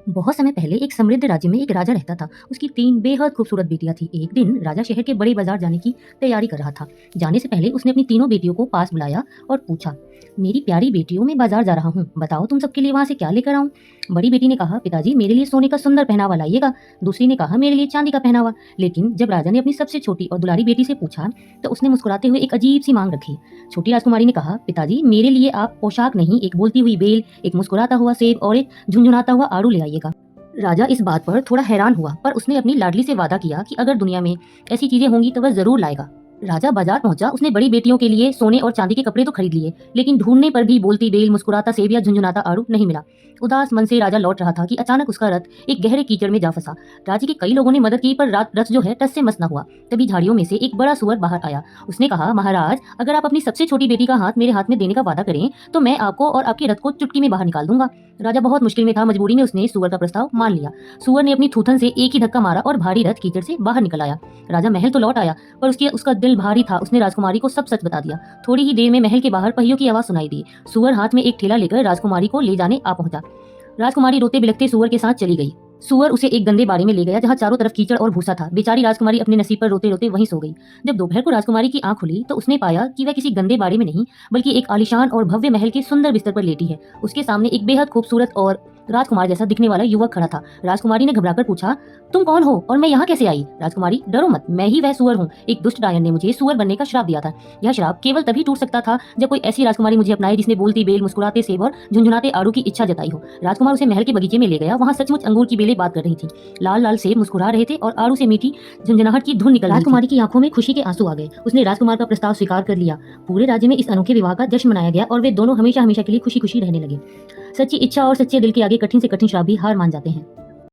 बहुत समय पहले एक समृद्ध राज्य में एक राजा रहता था। उसकी 3 बेहद खूबसूरत बेटियां थी। एक दिन राजा शहर के बड़े बाजार जाने की तैयारी कर रहा था। जाने से पहले उसने अपनी तीनों बेटियों को पास बुलाया और पूछा, मेरी प्यारी बेटियों, मैं बाजार जा रहा हूँ, बताओ तुम सबके लिए वहाँ से क्या लेकर आऊँ। बड़ी बेटी ने कहा, पिताजी मेरे लिए सोने का सुंदर पहनावा लाइएगा। दूसरी ने कहा, मेरे लिए चांदी का पहनावा। लेकिन जब राजा ने अपनी सबसे छोटी और दुलारी बेटी से पूछा तो उसने मुस्कुराते हुए एक अजीब सी मांग रखी। छोटी राजकुमारी ने कहा, पिताजी मेरे लिए आप पोशाक नहीं, एक बोलती हुई बेल, एक मुस्कुराता हुआ सेब और एक झुनझुनाता हुआ आड़ू ले आइएगा। राजा इस बात पर थोड़ा हैरान हुआ, पर उसने अपनी लाडली से वादा किया कि अगर दुनिया में ऐसी चीजें होंगी तो वह जरूर लाएगा। राजा बाजार पहुंचा। उसने बड़ी बेटियों के लिए सोने और चांदी के कपड़े तो खरीद लिए, लेकिन ढूंढने पर भी बोलती बेल, मुस्कुराता सेब या झुंझुनाता आड़ू नहीं मिला। उदास मन से राजा लौट रहा था कि अचानक उसका रथ एक गहरे कीचड़ में जा फंसा। राज्य के कई लोगों ने मदद की, पर रथ जो है टस से मस न हुआ। तभी झाड़ियों में से एक बड़ा सुअर बाहर आया। उसने कहा, महाराज, अगर आप अपनी सबसे छोटी बेटी का हाथ मेरे हाथ में देने का वादा करें तो मैं आपको और आपके रथ को चुटकी में बाहर निकाल दूंगा। राजा बहुत मुश्किल में था। मजबूरी में उसने सुअर का प्रस्ताव मान लिया। सुअर ने अपनी थूथन से एक ही धक्का मारा और भारी रथ कीचड़ से बाहर निकल आया। राजा महल तो लौट आया, पर उसका दिल भारी था। उसने राजकुमारी को सब सच बता दिया। थोड़ी ही देर में महल के बाहर पहियों की आवाज सुनाई दी। सुअर हाथ में एक ठेला लेकर राजकुमारी को ले जाने आ पहुंचा। राजकुमारी रोते बिलखते सुअर के साथ चली गई। सुअर उसे एक गंदे बाड़े में ले गया जहाँ चारों तरफ कीचड़ और भूसा था। बेचारी राजकुमारी अपने नसीब पर रोते रोते वहीं सो गई। जब दोपहर को राजकुमारी की आंख खुली तो उसने पाया कि वह किसी गंदे बाड़े में नहीं, बल्कि एक आलीशान और भव्य महल के सुंदर बिस्तर पर लेटी है। उसके सामने एक बेहद खूबसूरत और राजकुमार जैसा दिखने वाला युवक खड़ा था। राजकुमारी ने घबराकर पूछा, तुम कौन हो और मैं यहाँ कैसे आई? राजकुमारी, डरो मत, मैं ही वह सुअर हूँ। एक दुष्ट डायन ने मुझे सुअर बनने का श्राप दिया था। यह श्राप केवल तभी टूट सकता था जब कोई ऐसी राजकुमारी मुझे अपनाए जिसने बोलती बेल, मुस्कुराते सेब और झुंझुनाते आड़ू की इच्छा जताई हो। राजकुमार उसे महल के बगीचे में ले गया। वहाँ सचमुच अंगूर की बेलें बात कर रही थी, लाल लाल सेब मुस्कुरा रहे थे और आड़ू से मीठी झंझनाहट की धुन निकल रही थी। राजकुमारी की आंखों में खुशी के आंसू आ गए। उसने राजकुमार का प्रस्ताव स्वीकार कर लिया। पूरे राज्य में इस अनोखे विवाह का जश्न मनाया गया और वे दोनों हमेशा हमेशा के लिए खुशी खुशी रहने लगे। सच्ची इच्छा और सच्चे दिल के आगे कठिन से कठिन श्राप भी हार मान जाते हैं।